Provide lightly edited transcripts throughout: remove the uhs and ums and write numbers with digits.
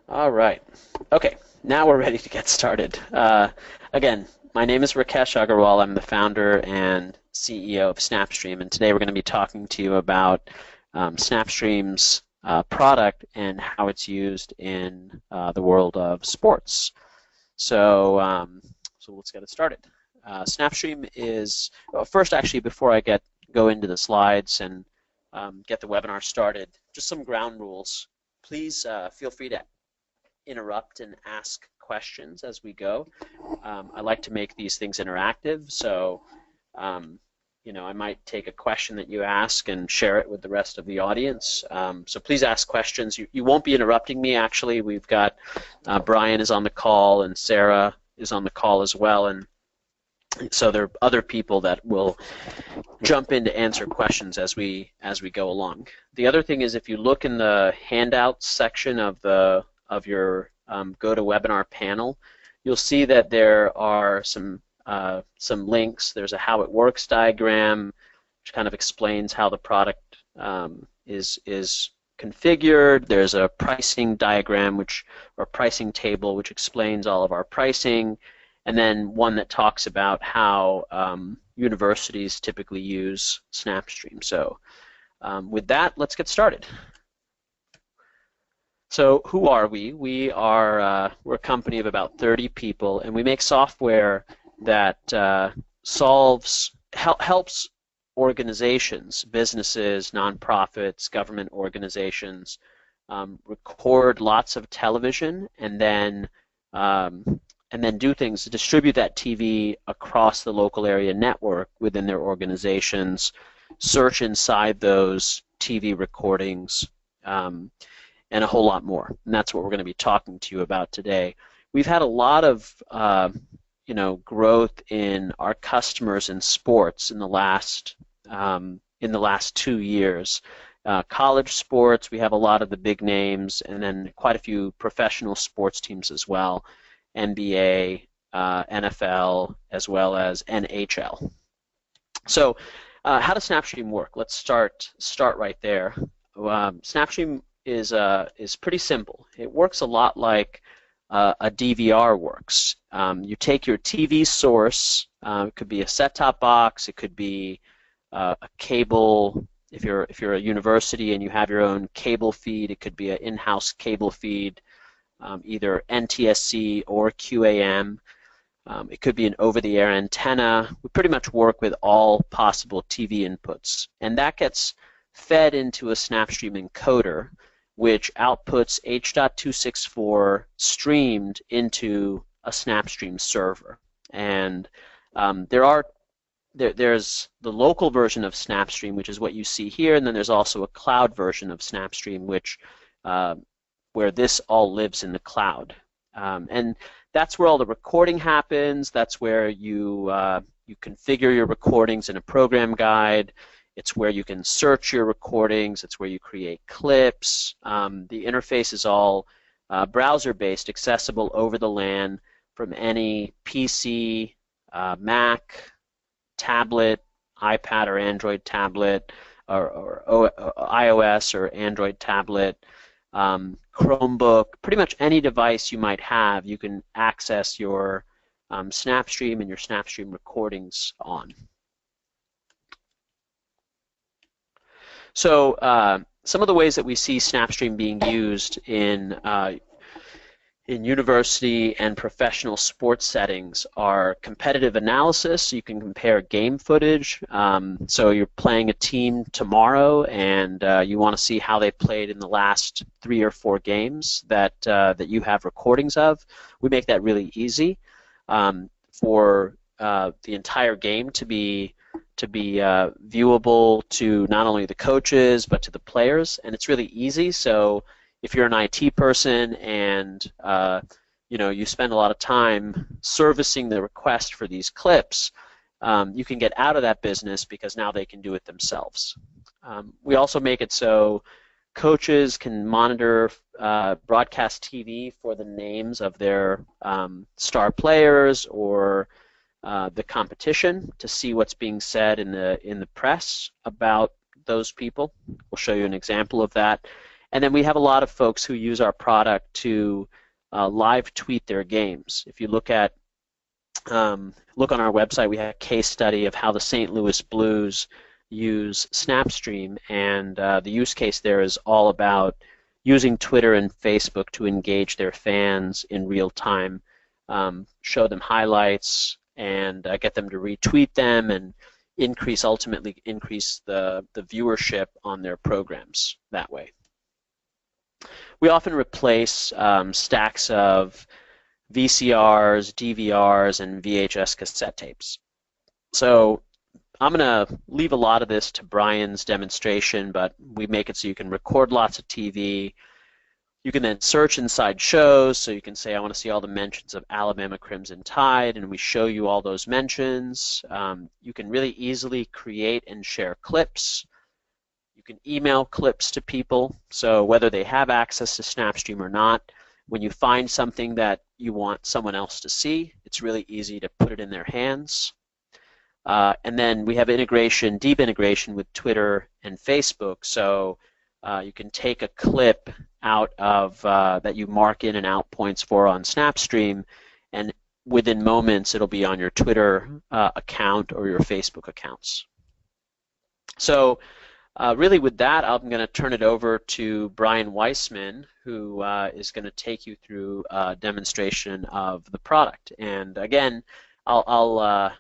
All right. Okay, now we're ready to get started. Again, my name is Rakesh Agarwal. I'm the founder and CEO of Snapstream, and today we're going to be talking to you about Snapstream's product and how it's used in the world of sports. So let's get it started. Snapstream is first, actually, before I go into the slides and get the webinar started, just some ground rules. Please feel free to interrupt and ask questions as we go. I like to make these things interactive, so I might take a question that you ask and share it with the rest of the audience. So please ask questions. You won't be interrupting me, actually. We've got Brian is on the call and Sarah is on the call as well, and so there are other people that will jump in to answer questions as we go along. The other thing is, if you look in the handouts section of your GoToWebinar panel, you'll see that there are some links. There's a how it works diagram, which kind of explains how the product is configured. There's a pricing diagram, or pricing table, which explains all of our pricing, and then one that talks about how universities typically use Snapstream. So with that, let's get started. So who are we? We're a company of about 30 people, and we make software that helps organizations, businesses, nonprofits, government organizations record lots of television and then do things to distribute that TV across the local area network within their organizations, search inside those TV recordings, and a whole lot more. And that's what we're going to be talking to you about today. We've had a lot of growth in our customers in sports in the last 2 years. College sports, we have a lot of the big names, and then quite a few professional sports teams as well. NBA, NFL, as well as NHL. So how does Snapstream work? Let's start right there. Snapstream is pretty simple. It works a lot like a DVR works. You take your TV source. It could be a set-top box. It could be a cable. If you're a university and you have your own cable feed, it could be an in-house cable feed, either NTSC or QAM. It could be an over-the-air antenna. We pretty much work with all possible TV inputs, and that gets fed into a Snapstream encoder, which outputs H.264 streamed into a Snapstream server. And there's the local version of Snapstream, which is what you see here, and then there's also a cloud version of Snapstream, where this all lives in the cloud. And that's where all the recording happens. That's where you configure your recordings in a program guide. It's where you can search your recordings. It's where you create clips. The interface is all browser-based, accessible over the LAN from any PC, Mac, tablet, iPad or Android tablet, or iOS or Android tablet, Chromebook, pretty much any device you might have, you can access your Snapstream and your Snapstream recordings on. So some of the ways that we see Snapstream being used in university and professional sports settings are competitive analysis. You can compare game footage. So you're playing a team tomorrow, and you want to see how they played in the last 3 or 4 games that you have recordings of. We make that really easy for the entire game to be viewable to not only the coaches but to the players, and it's really easy. So if you're an IT person and you spend a lot of time servicing the request for these clips, you can get out of that business because now they can do it themselves. We also make it so coaches can monitor broadcast TV for the names of their star players or the competition to see what's being said in the press about those people. We'll show you an example of that. And then we have a lot of folks who use our product to live tweet their games. If you look on our website, we have a case study of how the St. Louis Blues use Snapstream, and the use case there is all about using Twitter and Facebook to engage their fans in real time, show them highlights, and get them to retweet them, and ultimately increase the viewership on their programs that way. We often replace stacks of VCRs, DVRs, and VHS cassette tapes. So I'm going to leave a lot of this to Brian's demonstration, but we make it so you can record lots of TV. You can then search inside shows, so you can say, I want to see all the mentions of Alabama Crimson Tide, and we show you all those mentions. You can really easily create and share clips. You can email clips to people, so whether they have access to Snapstream or not, when you find something that you want someone else to see, it's really easy to put it in their hands. And then we have integration, deep integration with Twitter and Facebook, so you can take a clip out of that you mark in and out points for on Snapstream, and within moments it'll be on your Twitter account or your Facebook accounts. So really with that, I'm going to turn it over to Brian Weissman, who is going to take you through a demonstration of the product. And again, I'll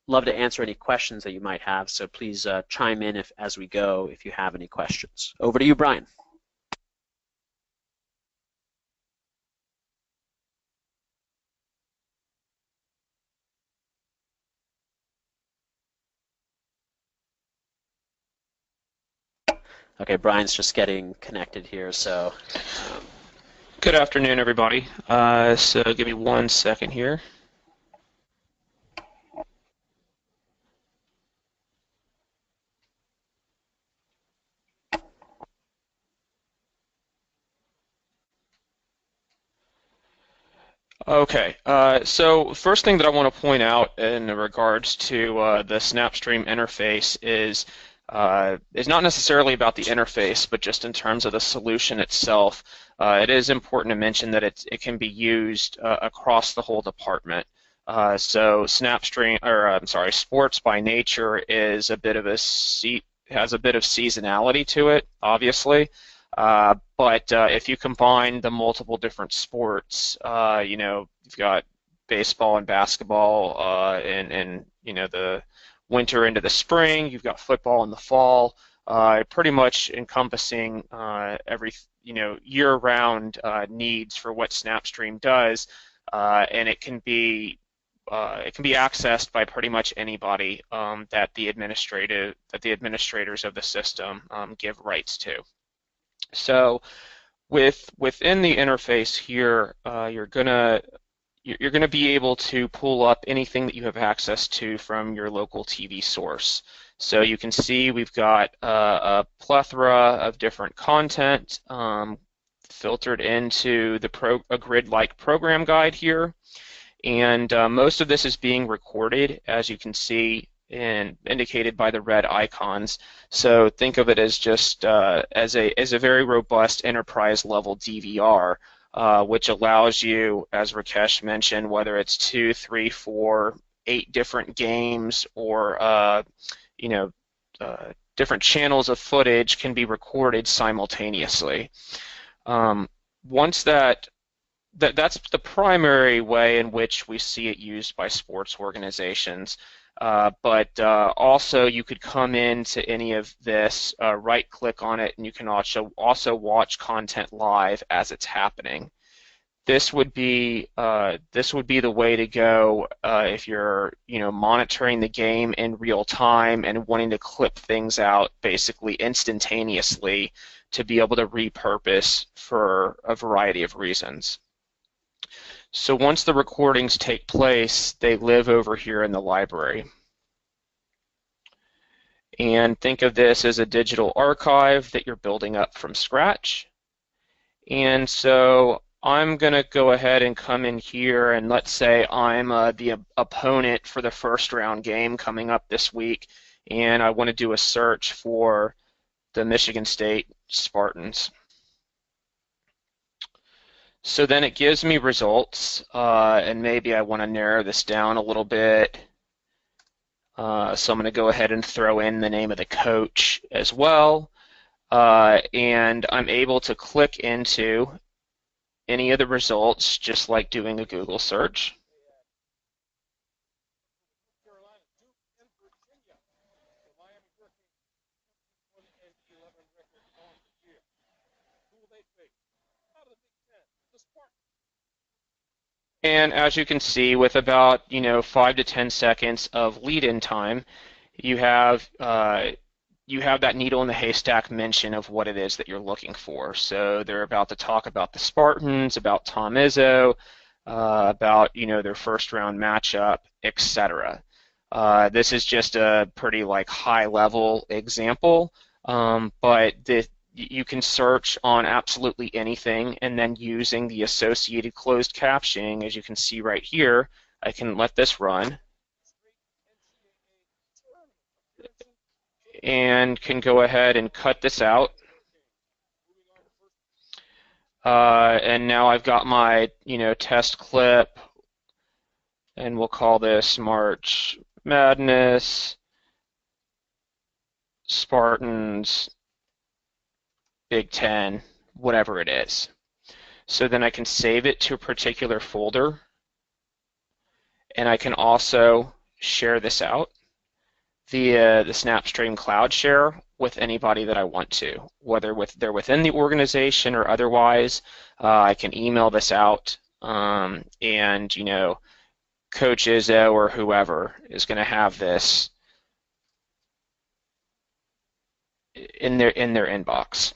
love to answer any questions that you might have, so please chime in as we go if you have any questions. Over to you, Brian. Okay, Brian's just getting connected here, so. Good afternoon, everybody. So give me 1 second here. Okay, so first thing that I want to point out in regards to the Snapstream interface is not necessarily about the interface, but just in terms of the solution itself. It is important to mention that it can be used across the whole department. So Snapstream, or I'm sorry, sports by nature is a bit of has a bit of seasonality to it, obviously. But if you combine the multiple different sports, you've got baseball and basketball and the winter into the spring, you've got football in the fall, pretty much encompassing every year-round needs for what Snapstream does, and it can be accessed by pretty much anybody that the administrators of the system give rights to. So within the interface here, you're gonna be able to pull up anything that you have access to from your local TV source. So you can see we've got a plethora of different content filtered into a grid-like program guide here, and most of this is being recorded, as you can see, and indicated by the red icons. So think of it as just as a very robust enterprise level DVR, which allows you, as Rakesh mentioned, whether it's 2, 3, 4, 8 different games, or different channels of footage can be recorded simultaneously. Once that's the primary way in which we see it used by sports organizations. But also you could come into any of this, right-click on it, and you can also watch content live as it's happening. This would be the way to go if you're monitoring the game in real time and wanting to clip things out basically instantaneously to be able to repurpose for a variety of reasons. So once the recordings take place, they live over here in the library. And think of this as a digital archive that you're building up from scratch. And so I'm going to go ahead and come in here, and let's say I'm the opponent for the first round game coming up this week, and I want to do a search for the Michigan State Spartans. So then it gives me results, and maybe I want to narrow this down a little bit. So I'm going to go ahead and throw in the name of the coach as well. And I'm able to click into any of the results just like doing a Google search. And as you can see, with about 5 to 10 seconds of lead-in time, you have you have that needle in the haystack mention of what it is that you're looking for. So they're about to talk about the Spartans, about Tom Izzo, about their first round matchup, etc. This is just a pretty like high level example, but you can search on absolutely anything, and then using the associated closed captioning, as you can see right here, I can let this run and can go ahead and cut this out. And now I've got my test clip, and we'll call this March Madness Spartans Big Ten, whatever it is. So then I can save it to a particular folder, and I can also share this out via the Snapstream Cloud Share with anybody that I want to, whether they're within the organization or otherwise. I can email this out, and Coach Izzo or whoever is going to have this in their inbox.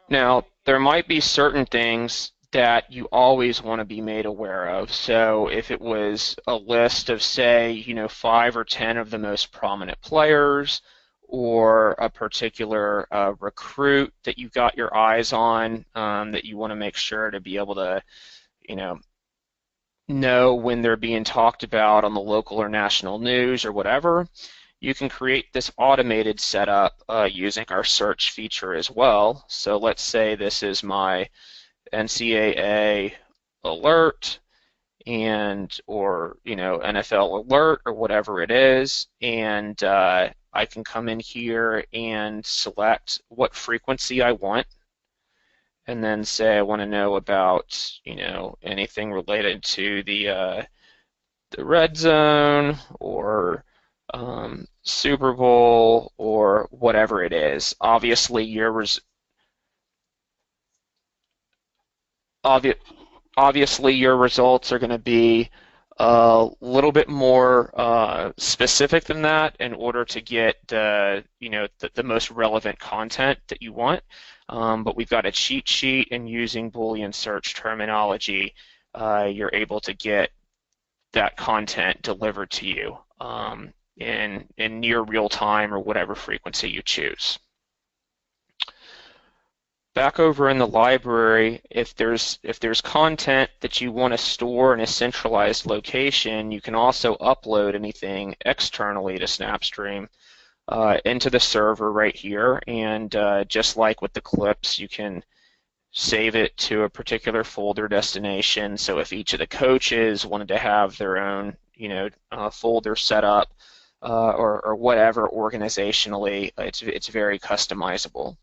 Now, there might be certain things that you always want to be made aware of. So if it was a list of, say, 5 or 10 of the most prominent players, or a particular recruit that you've got your eyes on, that you want to make sure to be able to, know when they're being talked about on the local or national news or whatever, you can create this automated setup using our search feature as well. So let's say this is my NCAA alert or NFL alert or whatever it is, and I can come in here and select what frequency I want, and then say I want to know about anything related to the red zone or Super Bowl or whatever it is. Obviously, obviously your results are going to be a little bit more specific than that in order to get the most relevant content that you want. But we've got a cheat sheet, and using Boolean search terminology, you're able to get that content delivered to you in near real time or whatever frequency you choose. Back over in the library, if there's content that you want to store in a centralized location, you can also upload anything externally to Snapstream into the server right here, and just like with the clips, you can save it to a particular folder destination. So if each of the coaches wanted to have their own folder set up or whatever organizationally, it's very customizable.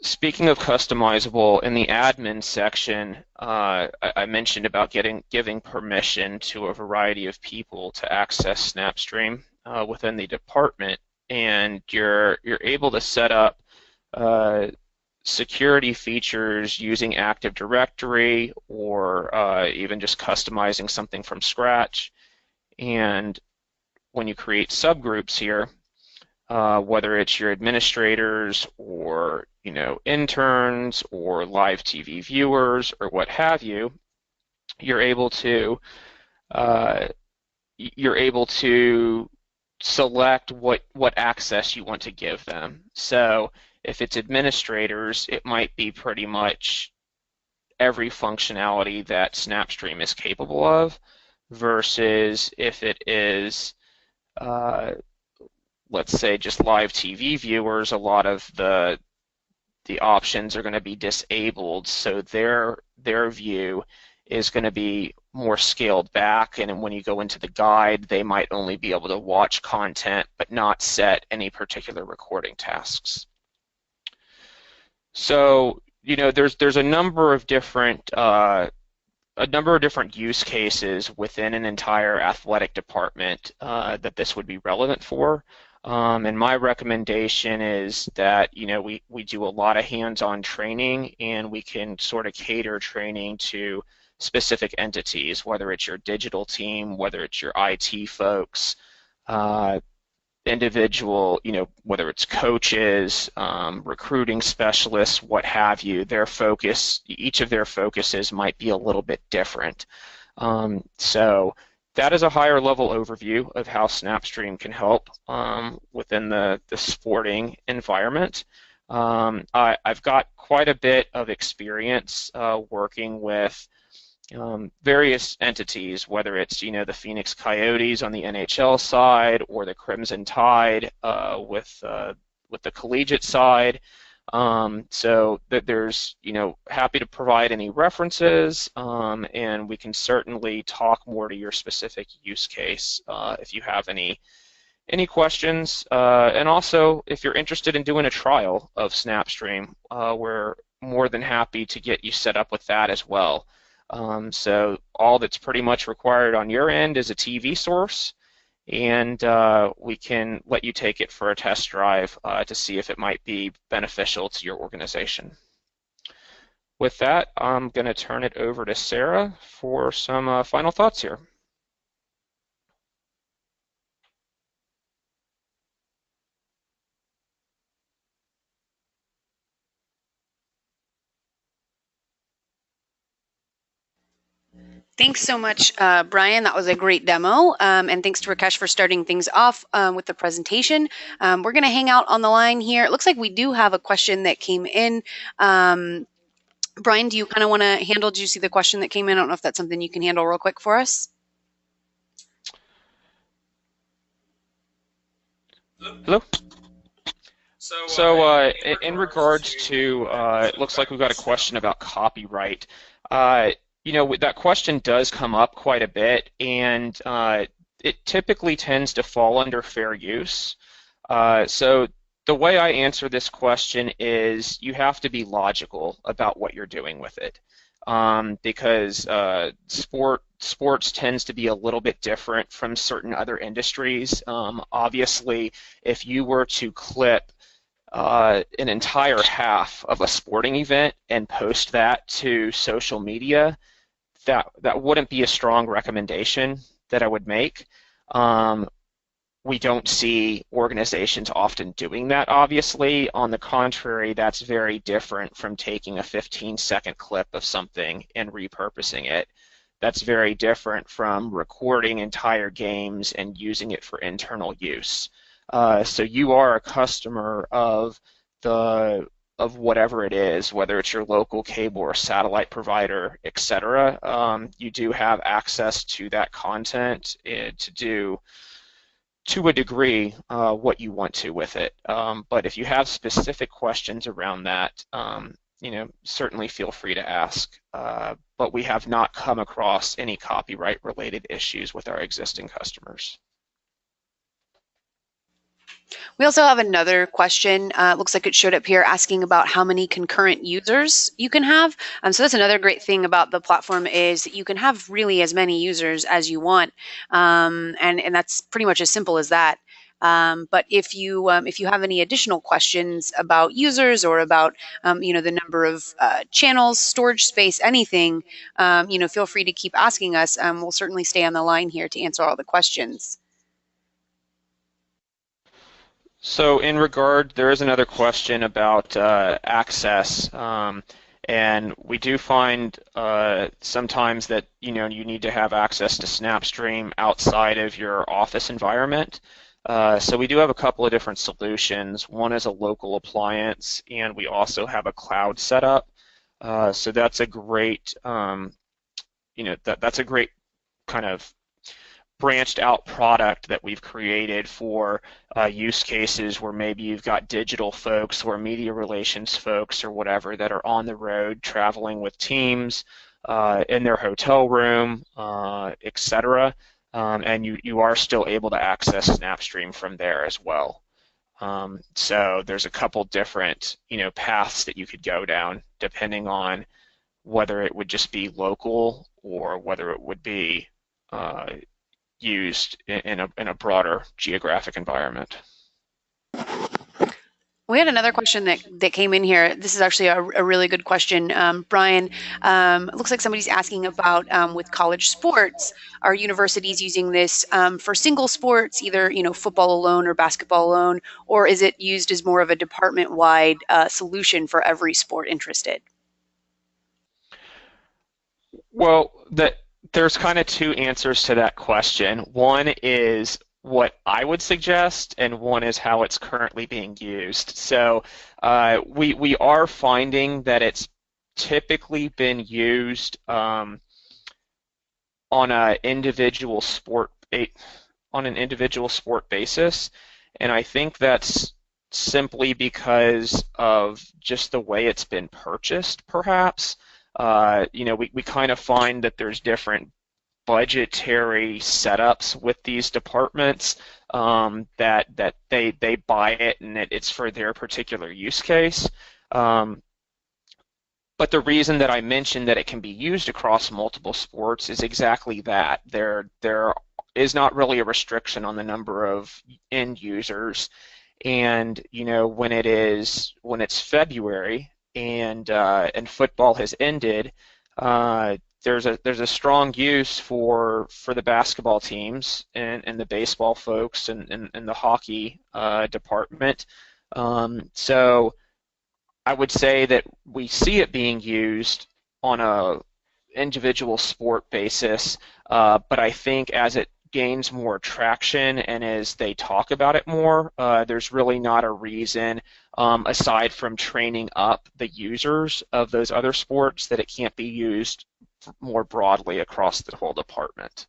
Speaking of customizable, in the admin section, I mentioned about giving permission to a variety of people to access Snapstream within the department, and you're able to set up security features using Active Directory, or even just customizing something from scratch. And when you create subgroups here, whether it's your administrators or interns or live TV viewers or what have you, you're able to select what access you want to give them. So if it's administrators, it might be pretty much every functionality that Snapstream is capable of, versus if it is let's say just live TV viewers, a lot of the the options are going to be disabled, so their view is going to be more scaled back, and when you go into the guide, they might only be able to watch content but not set any particular recording tasks. So, there's a number of different use cases within an entire athletic department that this would be relevant for. And my recommendation is that, we do a lot of hands-on training, and we can sort of cater training to specific entities, whether it's your digital team, whether it's your IT folks, individual, whether it's coaches, recruiting specialists, what have you. Each of their focuses might be a little bit different. So that is a higher level overview of how SnapStream can help within the sporting environment. I've got quite a bit of experience working with various entities, whether it's the Phoenix Coyotes on the NHL side or the Crimson Tide with the collegiate side. So that there's happy to provide any references, and we can certainly talk more to your specific use case if you have any questions. And also, if you're interested in doing a trial of SnapStream, we're more than happy to get you set up with that as well. So all that's pretty much required on your end is a TV source, and we can let you take it for a test drive to see if it might be beneficial to your organization. With that, I'm going to turn it over to Sarah for some final thoughts here. Thanks so much, Brian. That was a great demo. And thanks to Rakesh for starting things off with the presentation. We're going to hang out on the line here. It looks like we do have a question that came in. Brian, do you kind of want to handle, do you see the question that came in? I don't know if that's something you can handle real quick for us. Hello? So in regards to, it looks like we've got a question about copyright. That question does come up quite a bit, and it typically tends to fall under fair use. So the way I answer this question is you have to be logical about what you're doing with it, because sports tends to be a little bit different from certain other industries. Obviously, if you were to clip an entire half of a sporting event and post that to social media, that wouldn't be a strong recommendation that I would make. We don't see organizations often doing that, obviously. On the contrary, that's very different from taking a 15-second clip of something and repurposing it. That's very different from recording entire games and using it for internal use. So you are a customer of whatever it is, whether it's your local cable or satellite provider, etc. You do have access to that content to do, to a degree, what you want to with it. But if you have specific questions around that, certainly feel free to ask. But we have not come across any copyright-related issues with our existing customers. We also have another question. Looks like it showed up here asking about how many concurrent users you can have. So that's another great thing about the platform is that you can have really as many users as you want, and that's pretty much as simple as that. But if you have any additional questions about users or about the number of channels, storage space, anything, feel free to keep asking us. We'll certainly stay on the line here to answer all the questions. So in regard, there is another question about access, and we do find sometimes that you need to have access to SnapStream outside of your office environment. So we do have a couple of different solutions. One is a local appliance, and we also have a cloud setup. So that's a great, that's a great kind of branched out product that we've created for use cases where maybe you've got digital folks or media relations folks or whatever that are on the road traveling with teams in their hotel room, etc. And you are still able to access SnapStream from there as well. So there's a couple different paths that you could go down depending on whether it would just be local or whether it would be used in a broader geographic environment. We had another question that came in here. This is actually a really good question. Brian, it looks like somebody's asking about with college sports, are universities using this for single sports, either football alone or basketball alone, or is it used as more of a department-wide solution for every sport interested? Well, there's kind of two answers to that question. One is what I would suggest, and one is how it's currently being used. So we are finding that it's typically been used on an individual sport basis, and I think that's simply because of just the way it's been purchased, perhaps. We kind of find that there's different budgetary setups with these departments that they buy it and it's for their particular use case. But the reason that I mentioned that it can be used across multiple sports is exactly that. There is not really a restriction on the number of end users, and when it's February and football has ended, there's a strong use for the basketball teams and the baseball folks and the hockey department. So I would say that we see it being used on a individual sport basis, but I think as it gains more traction and as they talk about it more, there's really not a reason, aside from training up the users of those other sports, that it can't be used more broadly across the whole department.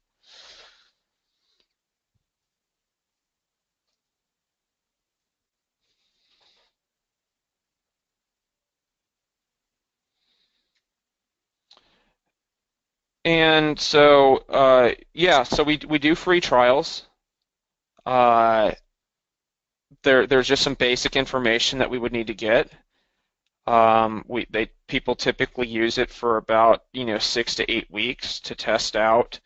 And so, yeah, so we do free trials. There's just some basic information that we would need to get. People typically use it for about 6 to 8 weeks to test out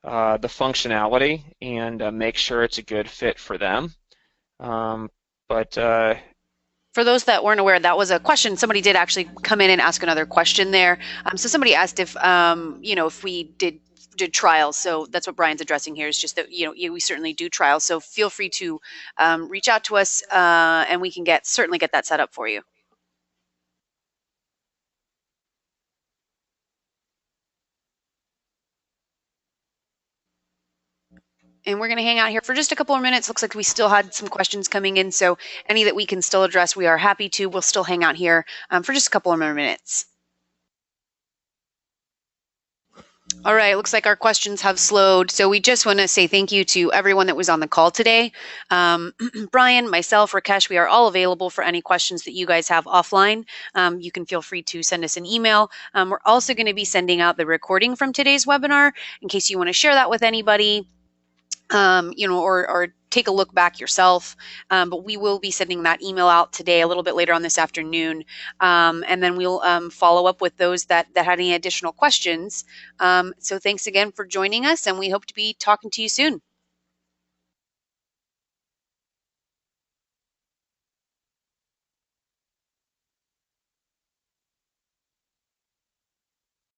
the functionality and make sure it's a good fit for them. But For those that weren't aware, that was a question. Somebody did actually come in and ask another question there. So somebody asked if we did trials. So that's what Brian's addressing here, is just that we certainly do trials. So feel free to reach out to us, and we can certainly get that set up for you. And we're going to hang out here for just a couple of minutes. Looks like we still had some questions coming in, so any that we can still address, we are happy to. We'll still hang out here for just a couple of more minutes. All right, looks like our questions have slowed. So we just want to say thank you to everyone that was on the call today. Brian, myself, Rakesh, we are all available for any questions that you guys have offline. You can feel free to send us an email. We're also going to be sending out the recording from today's webinar in case you want to share that with anybody. Or take a look back yourself. But we will be sending that email out today, a little bit later on this afternoon. And then we'll follow up with those that had any additional questions. So thanks again for joining us, and we hope to be talking to you soon.